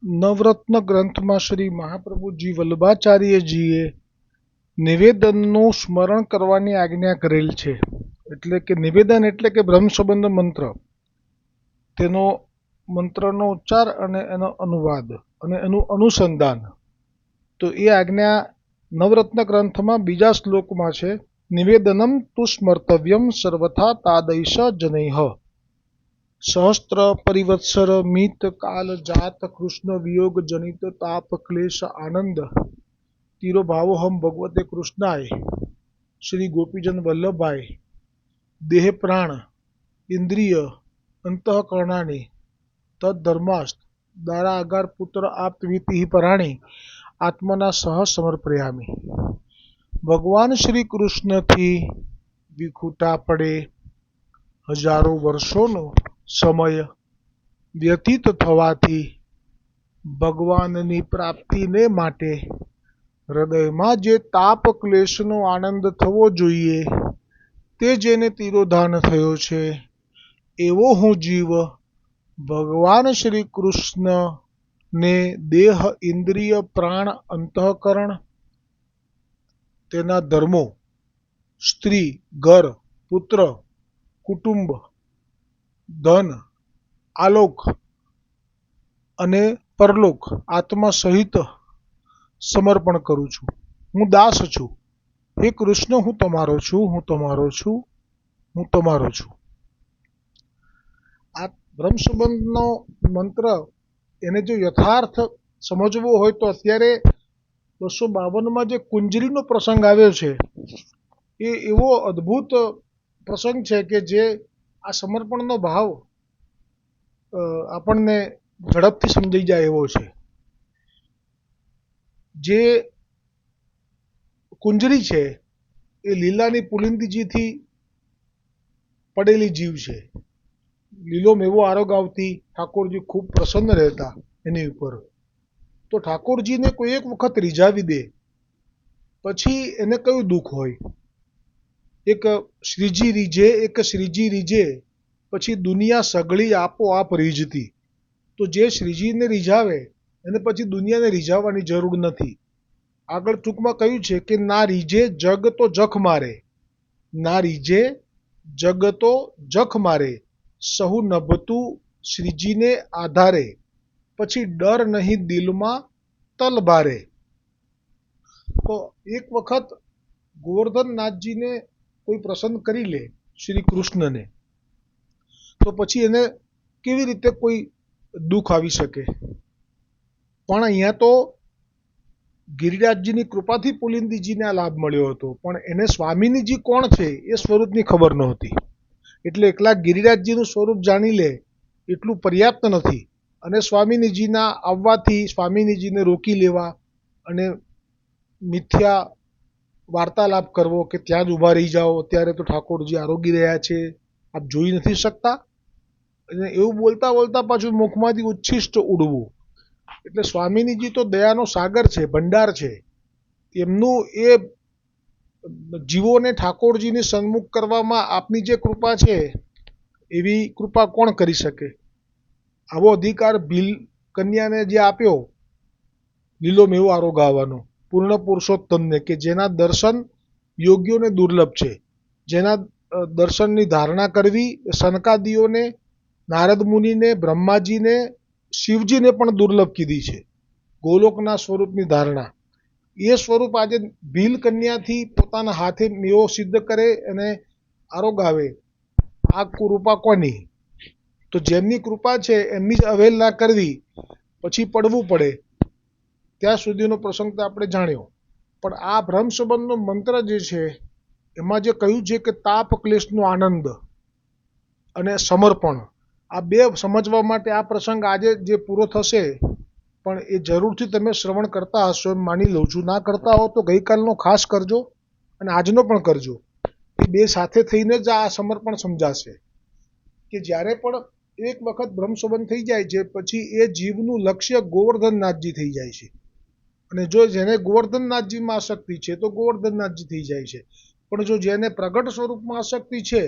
નવરત્ન ગ્રંથમાં શ્રી મહાપ્રભુજી વલ્લભાચાર્યજીએ નિવેદનનું સ્મરણ કરવાની આજ્ઞા કરેલ છે. એટલે કે નિવેદન એટલે કે બ્રહ્મ સંબંધ મંત્ર, તેનો મંત્રનો ઉચ્ચાર અને એનો અનુવાદ અને એનું અનુસંધાન. તો એ આજ્ઞા નવરત્ન ગ્રંથમાં બીજા શ્લોકમાં છે. નિવેદનમ તુ સ્મર્તવ્યમ સર્વથા તાદૈષ જનૈઃ. સહસ્ત્ર પરિવત્સર મિત કાલ જાત કૃષ્ણ વિયોગ જનિત તાપ ક્લેશ આનંદ તિરોભાવોહમ ભગવતે કૃષ્ણાય શ્રી ગોપીજન વલ્લભાય દેહ પ્રાણ ઇન્દ્રિય અંતઃકરણાની તદ્ધર્માસ્ત દારા અગાર પુત્ર આપ્તવીતિ પરાણી આત્મના સહ સમર્પયામી. ભગવાન શ્રી કૃષ્ણથી વિખૂટા પડે હજારો વર્ષોનો સમય વ્યતીત થવાથી ભગવાનની પ્રાપ્તિને માટે હૃદયમાં જે તાપ ક્લેશનો આનંદ થવો જોઈએ તે જેને તિરોધાન થયો છે, એવો હું જીવ ભગવાન શ્રી કૃષ્ણને દેહ ઇન્દ્રિય પ્રાણ અંતઃકરણ, તેના ધર્મો, સ્ત્રી ઘર પુત્ર કુટુંબ ધન આલોક અને પરલોક આત્મા સહિત સમર્પણ કરું છું. હું દાસ છું. હે કૃષ્ણ, હું તમારો છું, હું તમારો છું, હું તમારો છું. આ બ્રહ્મ સંબંધનો મંત્ર એને જો યથાર્થ સમજવો હોય તો અત્યારે 252માં જે કુંજરીનો પ્રસંગ આવ્યો છે એ એવો અદ્ભુત પ્રસંગ છે કે જે આ સમર્પણનો ભાવ આપણને ઝડપથી સમજાઈ જાય એવો છે. જે કુંજરી છે એ લીલાની પુલિંદજીથી પડેલી જીવ છે. લીલો મેવો આરોગ આવતી ઠાકોરજી ખૂબ પ્રસન્ન રહેતા એની ઉપર. તો ઠાકોરજીને કોઈ એક વખત રીઝાવી દે પછી એને કયું દુઃખ હોય. એક શ્રીજી રીઝે, એક શ્રીજી રીઝે પછી દુનિયા સગળી આપોઆપ રીઝતી. તો જે શ્રીજીને રીઝાવે એને પછી દુનિયાને રીઝાવવાની જરૂર નથી. આગળ ટૂંકમાં કહ્યું છે કે ના રીઝે જગ તો જખ મારે, ના રીઝે જગ તો જખ મારે, સહુ નભતું શ્રીજીને આધારે, પછી ડર નહીં દિલમાં તલભારે. તો એક વખત ગોવર્ધનનાથજીને કોઈ પ્રસન્ન કરી લે શ્રી કૃષ્ણને, તો પછી એને કેવી રીતે કોઈ દુઃખ આવી શકે. પણ અહીંયા તો ગિરિરાજજીની કૃપાથી પુલિંદજીને આ લાભ મળ્યો હતો, પણ એને સ્વામિનીજી કોણ છે એ સ્વરૂપની ખબર નહોતી. એટલે એકલા ગિરિરાજજીનું સ્વરૂપ જાણી લે એટલું પર્યાપ્ત નથી. અને સ્વામિનીજીના આવવાથી સ્વામિનીજીને રોકી લેવા અને મિથ્યા વાર્તાલાપ કરવો કે ત્યાં જ ઊભા રહી જાઓ, અત્યારે તો ઠાકોરજી આરોગી રહ્યા છે, આપ જોઈ નથી શકતા, અને એવું બોલતા બોલતા પાછું મુખમાંથી ઉચ્છિષ્ટ ઉડવું. એટલે સ્વામિનીજી તો દયાનો સાગર છે, ભંડાર છે. એમનું એ જીવોને ઠાકોરજીની સન્મુખ કરવામાં આપની જે કૃપા છે એવી કૃપા કોણ કરી શકે. આવો અધિકાર ભીલ કન્યાને જે આપ્યો લીલો મેવો આરોગ આવવાનો પૂર્ણ પુરુષોત્તમને, કે જેના દર્શન યોગ્યોને દુર્લભ છે, જેના દર્શનની ધારણા કરવી સનકાદિઓને, નારદ મુનિને, બ્રહ્માજીને, શિવજીને પણ દુર્લભ કીધી છે. ગોલોકના સ્વરૂપની ધારણા એ સ્વરૂપ આજે ભીલ કન્યાથી પોતાના હાથે મેવો સિદ્ધ કરે અને આરોગ આવે. આ કૃપા કોની? તો જેમની કૃપા છે એમની જ અવહેલના કરવી પછી પડવું પડે. ત્યાં સુધીનો પ્રસંગ તો આપણે જાણ્યો. પણ આ બ્રહ્મ સંબંધનો મંત્ર જે છે એમાં જે કહ્યું છે કે તાપ ક્લેશનો આનંદ અને સમર્પણ, આ બે સમજવા માટે આ પ્રસંગ આજે જે પૂરો થશે, પણ એ જરૂરથી તમે શ્રવણ કરતા હશો એમ માની લઉં છું. ના કરતા હો તો ગઈકાલનો ખાસ કરજો અને આજનો પણ કરજો. એ બે સાથે થઈને જ આ સમર્પણ સમજાશે. કે જ્યારે પણ એક વખત બ્રહ્મ સંબંધ થઈ જાય છે પછી એ જીવનું લક્ષ્ય ગોવર્ધનનાથજી થઈ જાય છે. અને જો જેને ગોવર્ધનનાથજીમાં આસક્તિ છે તો ગોવર્ધનનાથજી થઈ જાય છે. પણ જો જેને પ્રગટ સ્વરૂપમાં આસક્તિ છે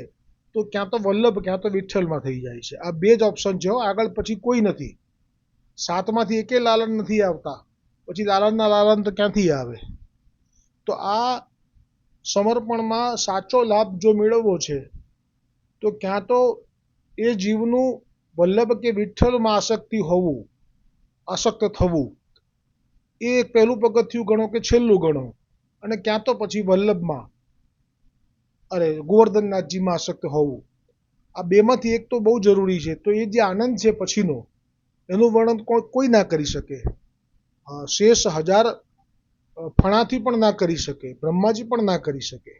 તો ક્યાં તો વલ્લભ ક્યાં તો વિઠ્ઠલમાં થઈ જાય છે. આ બે જ ઓપ્શન છે, આગળ પછી કોઈ નથી. સાતમાંથી એકે લાલન નથી આવતા, પછી લાલનના લાલન તો ક્યાંથી આવે? તો આ સમર્પણમાં સાચો લાભ જો મેળવવો છે તો ક્યાં તો એ જીવનું વલ્લભ કે વિઠ્ઠલમાં આસક્ત થવું, એ પહેલું પગથિયું ગણો કે છેલ્લું ગણો, અને ક્યાં તો પછી વલ્લભમાં ગોવર્ધનનાથજીમાં આસક્ત હોવું. આ બેમાંથી એક તો બહુ જરૂરી છે. તો એ જે આનંદ છે પછીનો, એનું વર્ણન કોઈ ના કરી શકે. શેષ હજાર ફણાથી પણ ના કરી શકે, બ્રહ્માજી પણ ના કરી શકે.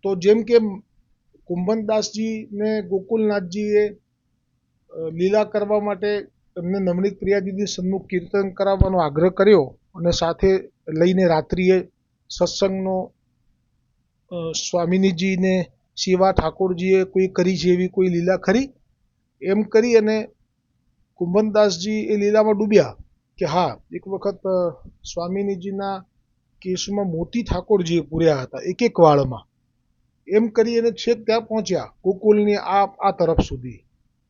તો જેમ કે કુંભનદાસજી ને ગોકુલનાથજીએ લીલા કરવા માટે એમને નવનીત પ્રિયાજીની સન્મુખ કીર્તન કરાવવાનો આગ્રહ કર્યો, અને સાથે લઈને રાત્રિએ સત્સંગનો સ્વામિનીજીને સેવા ઠાકોરજીએ કોઈ કરી છે એવી કોઈ લીલા ખરી? એમ કરી અને કુંભનદાસજી એ લીલામાં ડૂબ્યા કે હા, એક વખત સ્વામિનીજીના કેસમાં મોતી ઠાકોરજીએ પૂર્યા હતા એક એક વાળમાં. એમ કરી અને છેક ત્યાં પહોંચ્યા ગોકુલની આ તરફ સુધી.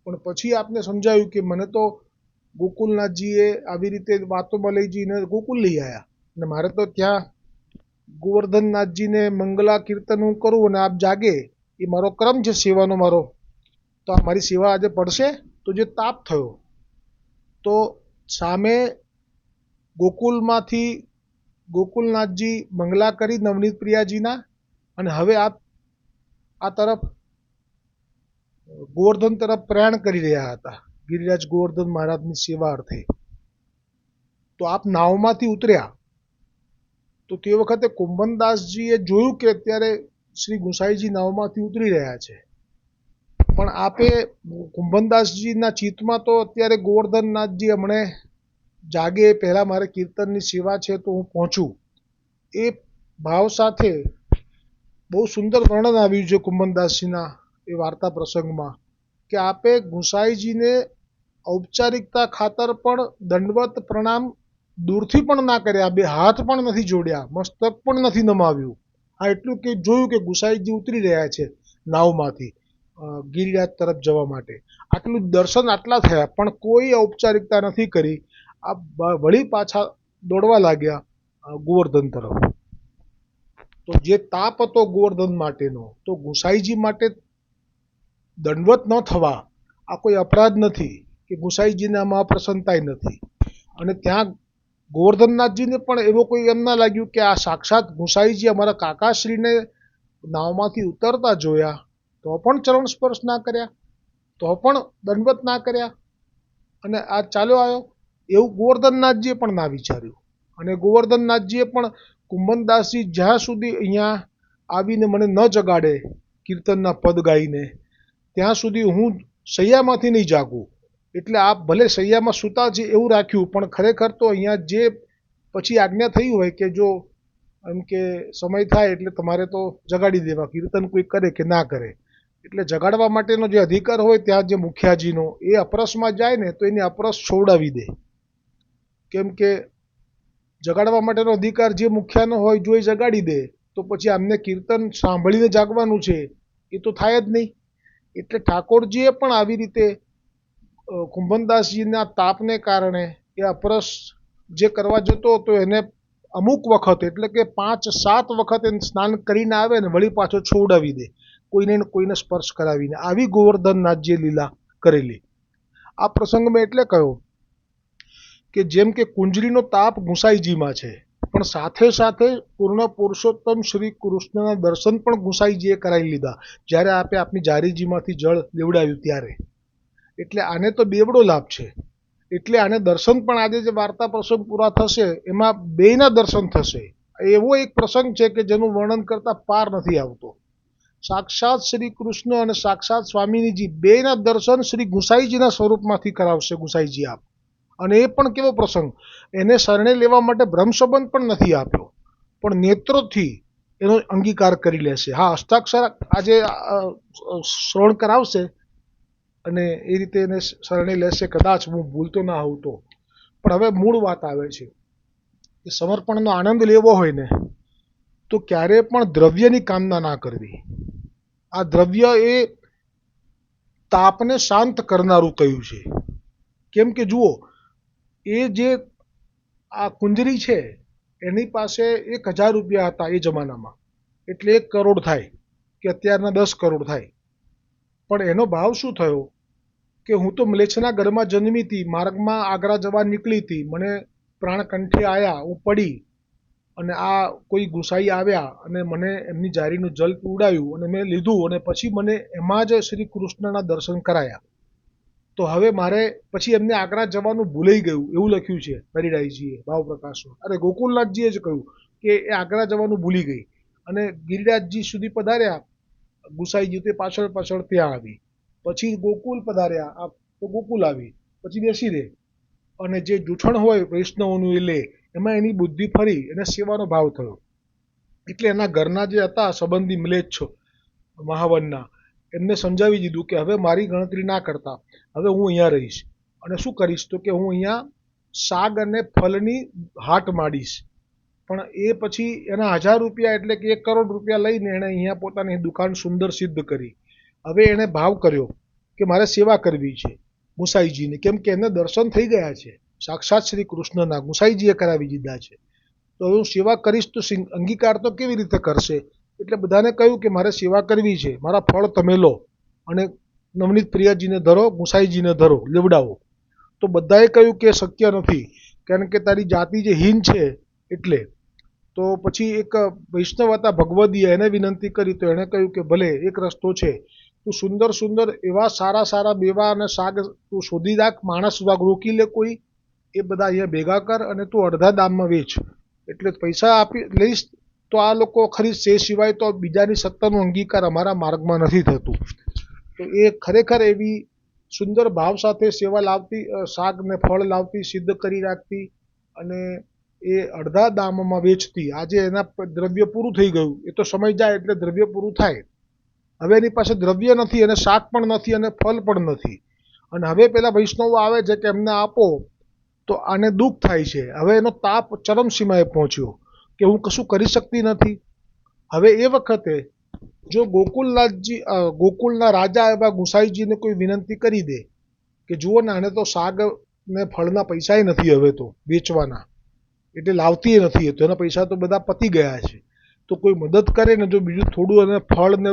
પણ પછી આપને સમજાયું કે મને તો ગોકુલનાથજીએ આવી રીતે વાતોમાં લઈ જઈને ગોકુલ લઈ આવ્યા, અને મારે તો ત્યાં ગોવર્ધનનાથજીને મંગલા કીર્તન હું કરું અને આપ જાગે, એ મારો ક્રમ છે સેવાનો મારો. તો આ મારી સેવા આજે પડશે? તો જે તાપ થયો, તો સામે ગોકુલમાંથી ગોકુલનાથજી મંગલા કરી નવનીત પ્રિયાજીના, અને હવે આપ આ તરફ ગોવર્ધન તરફ પ્રયાણ કરી રહ્યા હતા ગિરિરાજ ગોવર્ધન મહારાજની સેવા અર્થે. તો આપ નાવમાંથી ઉતર્યા, તો તે વખતે કુંભનદાસજીએ જોયું કે અત્યારે શ્રી ગુસાઈજી નાવમાંથી ઉતરી રહ્યા છે. પણ આપે કુંભનદાસજીના ચિત્તમાં તો અત્યારે ગોવર્ધનનાથજી હમણે જાગે પહેલાં મારે કીર્તનની સેવા છે તો હું પહોંચું, એ ભાવ સાથે બહુ સુંદર વર્ણન આવ્યું છે કુંભનદાસજીના એ વાર્તા પ્રસંગમાં, કે આપે ગુસાઈજીને ઔપચારિકતા ખાતર પણ દંડવત પ્રણામ દૂરથી પણ ના કર્યા, બે હાથ પણ નથી જોડ્યા, મસ્તક પણ નથી નમાવ્યું. આ એટલું કે જોયું કે ગુસાઈજી ઉતરી રહ્યા છે નાવમાંથી ગિરિરાજ તરફ જવા માટે, આટલું દર્શન આટલા થયા, પણ કોઈ ઔપચારિકતા નથી કરી. આ વળી પાછા દોડવા લાગ્યા ગોવર્ધન તરફ. તો જે તાપ હતો ગોવર્ધન માટેનો, તો ગુસાઈજી માટે દંડવત ન થવા આ કોઈ અપરાધ નથી, કે ગુસાઈજીને આમાં અપ્રસન્નતાય નથી. અને ત્યાં ગોવર્ધનનાથજીને પણ એવો કોઈ એમ ના લાગ્યું કે આ સાક્ષાત ગુસાઈજી અમારા કાકાશ્રીને નાવમાંથી ઉતરતા જોયા તો પણ ચરણ સ્પર્શ ના કર્યા, તો પણ દંડવત ના કર્યા, અને આ ચાલ્યો આવ્યો, એવું ગોવર્ધનનાથજીએ પણ ના વિચાર્યું. અને ગોવર્ધનનાથજીએ પણ કુંભનદાસજી જ્યાં સુધી અહીંયા આવીને મને ન જગાડે કીર્તનના પદ ગાઈને, ત્યાં સુધી હું સૈયામાંથી નહીં જાગું. એટલે આપ ભલે સૈયામાં સૂતા છે એવું રાખ્યું, પણ ખરેખર તો અહીંયા જે પછી આજ્ઞા થઈ હોય કે જો એમ કે સમય થાય એટલે તમારે તો જગાડી દેવા, કીર્તન કોઈ કરે કે ના કરે. એટલે જગાડવા માટેનો જે અધિકાર હોય ત્યાં જે મુખિયાજીનો, એ અપરસમાં જાય ને તો એને અપરસ છોડાવી દે. કેમ કે જગાડવા માટેનો અધિકાર જે મુખ્યાનો હોય, જો એ જગાડી દે તો પછી આમને કીર્તન સાંભળીને જાગવાનું છે એ તો થાય જ નહીં. એટલે ઠાકોરજીએ પણ આવી રીતે કુંભનદાસજીના તાપને કારણે એ અપરસ જે કરવા જતો હતો એને અમુક વખત, એટલે કે 5-7 વખત એને સ્નાન કરીને આવે ને વળી પાછો છોડાવી દે, કોઈને સ્પર્શ કરાવીને. આવી ગોવર્ધનનાથજીએ લીલા કરેલી. આ પ્રસંગ મેં એટલે કહ્યો કે જેમ કે કુંજળીનો તાપ ગુસાઈજીમાં છે, પણ સાથે સાથે પૂર્ણ પુરુષોત્તમ શ્રી કૃષ્ણના દર્શન પણ ગુસાઈજીએ કરાવી લીધા જ્યારે આપે આપની જારીજીમાંથી જળ લેવડાવ્યું ત્યારે. એટલે આને તો બેવડો લાભ છે. એટલે આને દર્શન પણ આજે જે વાર્તા પ્રસંગ પૂરા થશે એમાં બેયના દર્શન થશે. એવો એક પ્રસંગ છે કે જેનું વર્ણન કરતા પાર નથી આવતો. સાક્ષાત શ્રી કૃષ્ણ અને સાક્ષાત સ્વામિનીજી બેયના દર્શન શ્રી ગુસાઈજીના સ્વરૂપમાંથી કરાવશે ગુસાઈજી આપ. અને એ પણ કેવો પ્રસંગ, એને શરણે લેવા માટે બ્રહ્મસંબંધ પણ નથી આપ્યો, પણ નેત્રોથી એનો અંગીકાર કરી લેશે. હા, હસ્તાક્ષર આજે શ્રવણ કરાવશે અને એ રીતે એને શરણે લેશે, કદાચ હું ભૂલતો ના હોઉં તો. પણ હવે મૂળ વાત આવે છે કે સમર્પણનો આનંદ લેવો હોય ને તો ક્યારે પણ દ્રવ્યની કામના ના કરવી. આ દ્રવ્ય એ તાપને શાંત કરનારું કહ્યું છે. કેમ કે જુઓ, એ જે આ કુંજરી છે એની પાસે 1,000 રૂપિયા હતા એ જમાનામાં, એટલે 1 કરોડ થાય કે અત્યારના 10 કરોડ થાય. પણ એનો ભાવ શું થયો કે હું તો મ્લેચ્છના ઘરમાં જન્મી હતી, માર્ગમાં આગ્રા જવા નીકળી હતી, મને પ્રાણ કંઠે આયા, હું પડી અને આ કોઈ ગુસાઈ આવ્યા અને મને એમની જારીનું જલ પીવડાવ્યું અને મેં લીધું અને પછી મને એમાં જ શ્રી કૃષ્ણના દર્શન કરાયા. તો હવે મારે પછી એમને આગ્રા જવાનું ભૂલાઈ ગયું એવું લખ્યું છે હરિરાયજીએ ભાવપ્રકાશમાં. અરે ગોકુલનાથજીએ જ કહ્યું કે એ આગ્રા જવાનું ભૂલી ગઈ અને ગિરિરાજજી સુધી પધાર્યા ગુસાઈજી, તે પાછળ પાછળ ત્યાં આવી. પછી ગોકુલ પધાર્યા, આ તો ગોકુલ આવી, પછી બેસી રહે અને જે જૂઠણ હોય વૈષ્ણવોનું એ લે, એમાં એની બુદ્ધિ ફરી, એને સેવાનો ભાવ થયો. એટલે એના ઘરના જે હતા સંબંધી મ્લેચ્છ મહાવનના, એમને સમજાવી દીધું કે હવે મારી ગણતરી ના કરતા, હવે હું અહીંયા રહીશ અને શું કરીશ તો કે હું અહીંયા શાક અને ફળની હાટ માંડીશ. પણ એ પછી એના 1,000 રૂપિયા એટલે કે 1 કરોડ રૂપિયા લઈને એણે અહીંયા પોતાની દુકાન સુંદર સિદ્ધ કરી. હવે એણે ભાવ કર્યો કે મારે સેવા કરવી છે ગુસાઈજીની, કેમ કે એને દર્શન થઈ ગયા છે સાક્ષાત શ્રી કૃષ્ણના, ગુસાઈજીએ કરાવી દીધા છે. તો હું સેવા કરીશ તો અંગીકાર તો કેવી રીતે કરશે? એટલે બધાને કહ્યું કે મારે સેવા કરવી છે, મારા ફળ તમે લો અને નવનીત પ્રિયાજીને ધરો, ગુસાઈજીને ધરો, લેવડાવો. તો બધાએ કહ્યું કે શક્ય નથી, કારણ કે તારી જાતિ જે હીન છે એટલે. તો પછી એક વૈષ્ણવ હતા ભગવદીય, એને વિનંતી કરી તો એણે કહ્યું કે ભલે એક રસ્તો છે, તું સુંદર સુંદર એવા સારા સારા મેવા અને શાક તું શોધી રાખ, માણસ રોકી લે કોઈ, એ બધા અહીંયા ભેગા કર અને તું અડધા દામમાં વેચ, એટલે પૈસા આપી લઈશ તો આ લોકો ખરીદશે, એ સિવાય તો બીજાની સત્તાનો અંગીકાર અમારા માર્ગમાં નથી થતું. તો એ ખરેખર એવી સુંદર ભાવ સાથે સેવા લાવતી, શાક ને ફળ લાવતી, સિદ્ધ કરી રાખતી અને એ અડધા દામમાં વેચતી. આજે એના દ્રવ્ય પૂરું થઈ ગયું, એ તો સમય જાય એટલે દ્રવ્ય પૂરું થાય. હવે એની પાસે દ્રવ્ય નથી અને શાક પણ નથી અને ફળ પણ નથી. અને હવે પેલા વૈષ્ણવો આવે છે કે એમને આપો, તો આને દુઃખ થાય છે. હવે એનો તાપ ચરમસીમાએ પહોંચ્યો કે હું કશું કરી શકતી નથી. હવે એ વખતે જો ગોકુલનાથજી, ગોકુલના રાજા એવા ગુસાઈજીને કોઈ વિનંતી કરી દે કે જુઓ ને આને તો શાક ને ફળના પૈસા નથી હવે તો વેચવાના, એટલે લાવતી નથી, તો એના પૈસા તો બધા પતી ગયા છે, તો કોઈ મદદ કરે ને જો બીજું થોડું અને ફળ ને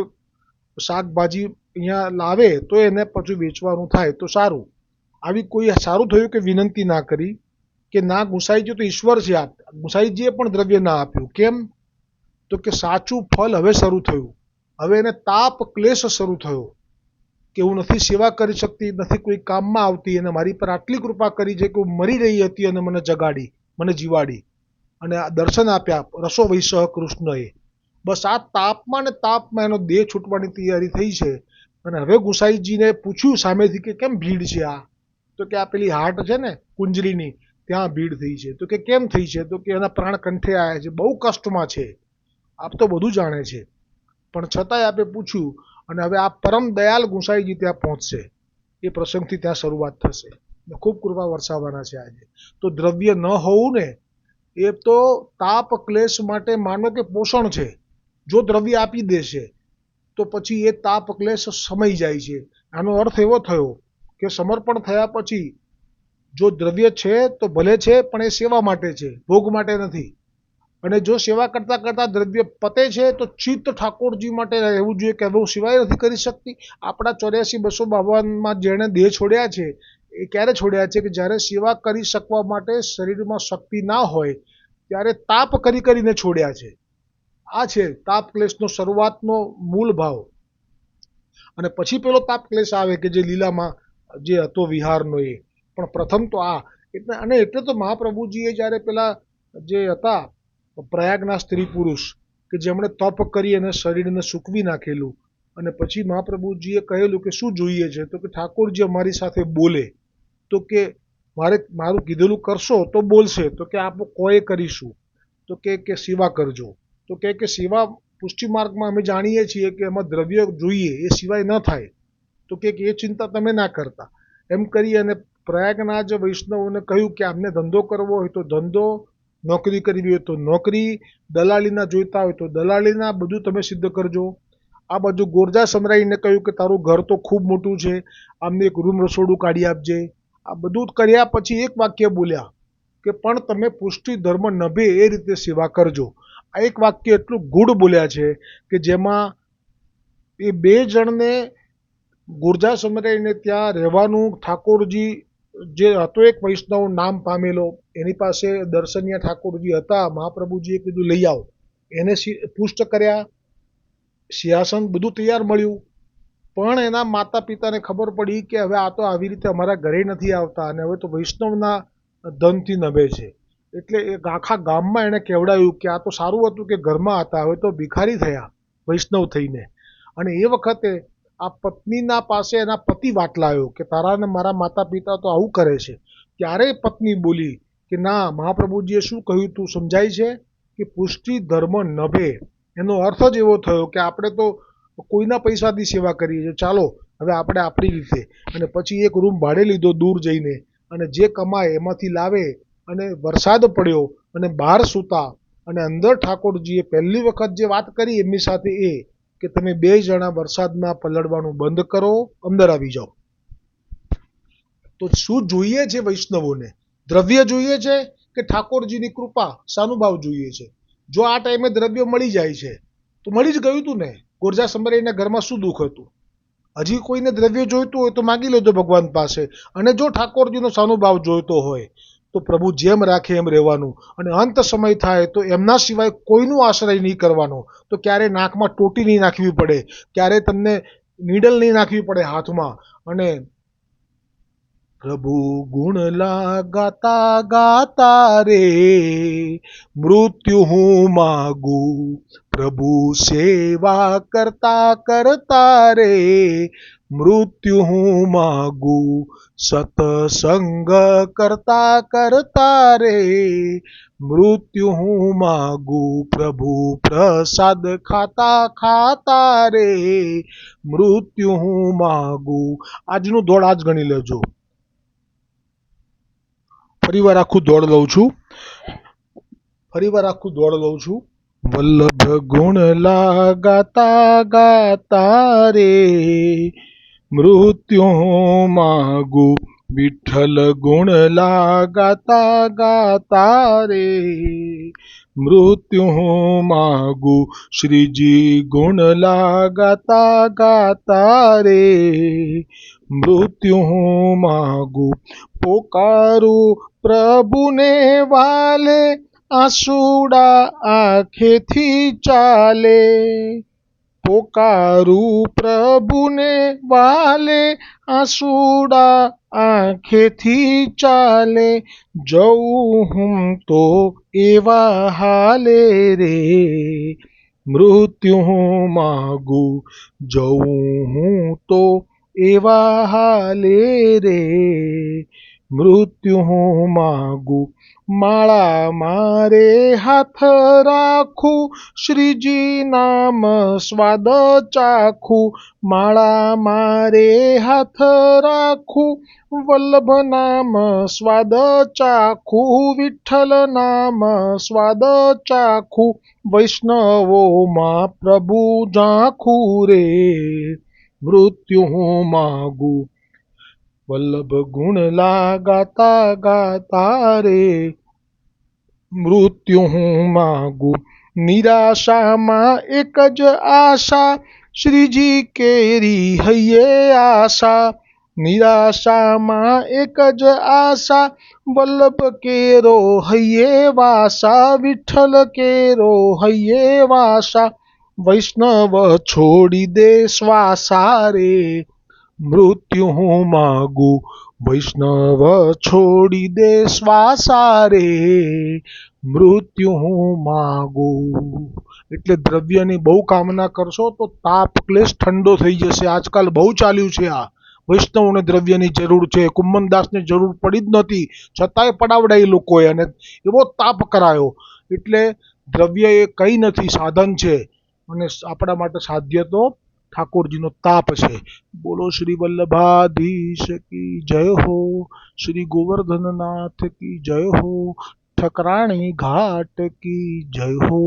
શાકભાજી અહીંયા લાવે તો એને પછી વેચવાનું થાય તો સારું. આવી કોઈ સારું થયું કે વિનંતી ના કરી કે ના, ગુસાઈજી તો ઈશ્વર છે, ગુસાઈજીએ પણ દ્રવ્ય ના આપ્યું. કેમ તો કે સાચું ફળ હવે શરૂ થયું, હવે એને તાપ ક્લેશ શરૂ થયો કે હું નથી સેવા કરી શકતી, નથી કોઈ કામમાં આવતી, અને મારી પર આટલી કૃપા કરી છે કે હું મરી રહી હતી અને મને જગાડી, મને જીવાડી અને દર્શન આપ્યા રસો વૈસહ કૃષ્ણએ. બસ આ તાપમાં ને તાપમાં એનો દેહ છૂટવાની તૈયારી થઈ છે. અને હવે ગુસાઈજીને પૂછ્યું સામેથી કે કેમ ભીડ છે આ? તો કે આ પેલી હાટ છે ને કુંજરીની, ત્યાં ભીડ થઈ છે. તો કે કેમ થઈ છે? તો કે એના પ્રાણ કંઠે આવ્યા છે, બહુ કષ્ટમાં છે. આપ તો બધું જાણે છે, પણ છતાંય આપે પૂછ્યું. અને હવે આ પરમ દયાલ ગુસાઈજી ત્યાં પહોંચશે, એ પ્રસંગથી ત્યાં શરૂઆત થશે. ખૂબ કૃપા વરસાવવાના છે આજે. તો દ્રવ્ય ન હોવું ને એ તો તાપ ક્લેશ માટે માનો કે પોષણ છે. જો દ્રવ્ય આપી દેશે તો પછી એ તાપ ક્લેશ સમાઈ જાય છે. આનો અર્થ એવો થયો કે સમર્પણ થયા પછી જો દ્રવ્ય છે તો ભલે છે, પણ એ સેવા માટે છે, ભોગ માટે નથી. અને જો સેવા કરતા કરતા દ્રવ્ય પતે છે તો ચિત્ત ઠાકોરજી માટે રહેવું જોઈએ કે હવે હું સિવાય નથી કરી શકતી. આપણા 84-252માં જેણે દેહ છોડ્યા છે એ ક્યારે છોડ્યા છે કે જ્યારે સેવા કરી શકવા માટે શરીરમાં શક્તિ ના હોય ત્યારે તાપ કરી કરીને છોડ્યા છે. આ છે તાપ ક્લેશનો શરૂઆતનો મૂળ ભાવ. અને પછી પેલો તાપ ક્લેશ આવે કે જે લીલામાં જે હતો વિહારનો એ. પણ પ્રથમ તો આ એટલે, અને એટલે તો મહાપ્રભુજીએ જ્યારે પેલા જે હતા પ્રયાગના સ્ત્રી પુરુષ કે જેમણે તપ કરી અને શરીરને સૂકવી નાખેલું, અને પછી મહાપ્રભુજીએ કહેલું કે શું જોઈએ છે? તો કે ઠાકોરજી અમારી સાથે બોલે, તો કે મારું કીધેલું કરશો તો બોલશે, તો કે આપ કોએ કરીશું, તો કે સેવા કરજો. તો કે સેવા પુષ્ટિ માર્ગમાં અમે જાણીએ છીએ કે એમાં દ્રવ્ય જોઈએ, એ સિવાય ન થાય. તો કે એ ચિંતા તમે ના કરતા. એમ કરી અને પ્રયાગના જ વૈષ્ણવોને કહ્યું કે આમને ધંધો કરવો હોય તો ધંધો, નોકરી કરવી હોય તો નોકરી, દલાલીના જોઈતા હોય તો દલાલીના, બધું તમે સિદ્ધ કરજો. આ બાજુ ગોરજા સમરાઈને કહ્યું કે તારું ઘર તો ખૂબ મોટું છે, આમને એક રૂમ રસોડું કાઢી આપજે. આ બધું કર્યા પછી એક વાક્ય બોલ્યા કે પણ તમે પુષ્ટિ ધર્મ નભે એ રીતે સેવા કરજો. આ એક વાક્ય એટલું ગૂઢ બોલ્યા છે કે જેમાં એ બે જણને ગુર્જા સમરાઈને ત્યાં રહેવાનું, ઠાકોરજી જે હતો એક વૈષ્ણવ નામ પામેલો, એની પાસે દર્શનીય ઠાકોરજી હતા, મહાપ્રભુજીએ કીધું લઈ આવો, એને પુષ્ટ કર્યા, સિંહાસન બધું તૈયાર મળ્યું. પણ એના માતા પિતાને ખબર પડી કે હવે આ તો આવી રીતે અમારા ઘરે નથી આવતા અને હવે તો વૈષ્ણવના ધનથી નભે છે. એટલે એ આખા ગામમાં એણે કહેવડાવ્યું કે આ તો સારું હતું કે ઘરમાં હતા, હવે તો ભિખારી થયા વૈષ્ણવ થઈને. અને એ વખતે આ પત્નીના પાસે એના પતિ વાત લાવ્યો કે તારા ને મારા માતા પિતા તો આવું કરે છે. ત્યારે પત્ની બોલી કે ના, મહાપ્રભુજીએ શું કહ્યું તું સમજાય છે કે પુષ્ટિ ધર્મ નભે. એનો અર્થ જ એવો થયો કે આપણે તો કોઈના પૈસાથી સેવા કરીએ છીએ, ચાલો હવે આપણે આપણી રીતે. અને પછી એક રૂમ ભાડે લીધો દૂર જઈને, અને જે કમાય એમાંથી લાવે. અને વરસાદ પડ્યો અને બહાર સૂતા, અને અંદર ઠાકોરજીએ પહેલી વખત જે વાત કરી એમની સાથે એ કે તમે બે જણા વરસાદમાં પલળવાનું બંધ કરો, અંદર આવી જાઓ. તો શું જોઈએ છે વૈષ્ણવોને? દ્રવ્ય જોઈએ છે કે ઠાકોરજીની કૃપા, સાનુભાવ જોઈએ છે? જો આ ટાઈમે દ્રવ્ય મળી જાય છે તો મળી જ ગયું હતું ને. ગુર્જા સમરાઈના ઘરમાં શું દુઃખ હતું? હજી કોઈને દ્રવ્ય જોઈતું હોય તો માગી લેજો ભગવાન પાસે. અને જો ઠાકોરજીનો સાનુભાવ જોઈતો હોય તો પ્રભુ જેમ રાખે એમ રહેવાનું. અને અંત સમય થાય તો એમના સિવાય કોઈનું આશ્રય નહીં કરવાનો. તો ક્યારે નાકમાં ટોટી નહીં નાખવી પડે, ક્યારે તમને નીડલ નહીં નાખવી પડે હાથમાં. અને પ્રભુ ગુણ ગાતા ગાતા રે મૃત્યુ હું માગું, પ્રભુ સેવા કરતા કરતા રે મૃત્યુ હું માગું, સતસંગ કરતા કરતા રે મૃત્યુ હું માગું, પ્રભુ પ્રસાદ ખાતા ખાતા રે મૃત્યુ હું માગું. આજનું દોડ આજ ગણી લેજો. ફરીવાર આખું દોડ લઉં છું. વલ્લભ ગુણ ગાતા ગાતા રે મૃત્યુ માગું, વિઠ્ઠલ ગુણ ગાતા ગાતા રે મૃત્યુ માગું, શ્રીજી ગુણ ગાતા ગાતા રે મૃત્યુ માગું. પોકારું પ્રભુને વાલે, આંસુડા આંખેથી ચાલે. પોકારું પ્રભુને વાલે, આંસુડા આંખેથી ચાલે. જઉં હું તો એવા હાલે રે મૃત્યુ માગું, જઉં હું તો એવા હાલે રે મૃત્યુ માગું. માળા મારે હાથ રાખું, શ્રીજી નામ સ્વાદ ચાખું. માળા મારે હાથ રાખું, વલ્લભ નામ સ્વાદ ચાખું. વિઠ્ઠલ નામ સ્વાદ ચાખું, વૈષ્ણવોમાં પ્રભુ ઝાંખું રે મૃત્યુ માગું. વલ્લભ ગુણ ગાતા ગાતા રે મૃત્યુ માગું. નિરાશામાં એક જ આશા, શ્રીજી કેરી હૈયે આશા. નિરાશામાં એક જ આશા, વલ્લભ કેરો હૈયે વાસા. વિઠ્ઠલ કેરો હૈયે વાસા, વૈષ્ણવ છોડી દે શ્વાસા રે મૃત્યુ માગું. વૈષ્ણવ છોડી દે શ્વાસા રે મૃત્યુ માગું. એટલે દ્રવ્યની બહુ કામના કરશો તો તાપ ક્લેશ ઠંડો થઈ જશે. આજકાલ બહુ ચાલ્યું છે આ. વૈષ્ણવોને દ્રવ્યની જરૂર છે, કુંમનદાસને જરૂર પડી જ નહોતી, છતાંય પડાવડાઈ લોકોએ અને એવો તાપ કરાયો. એટલે દ્રવ્ય એ કંઈ નથી, સાધન છે. અને આપણા માટે સાધ્ય તો ઠાકોરજીનો તાપ છે. બોલો શ્રી વલ્લભાધીશ કી જય હો, શ્રી ગોવર્ધનનાથ કી જય હો, ઠકરાણી ઘાટ કી જય હો.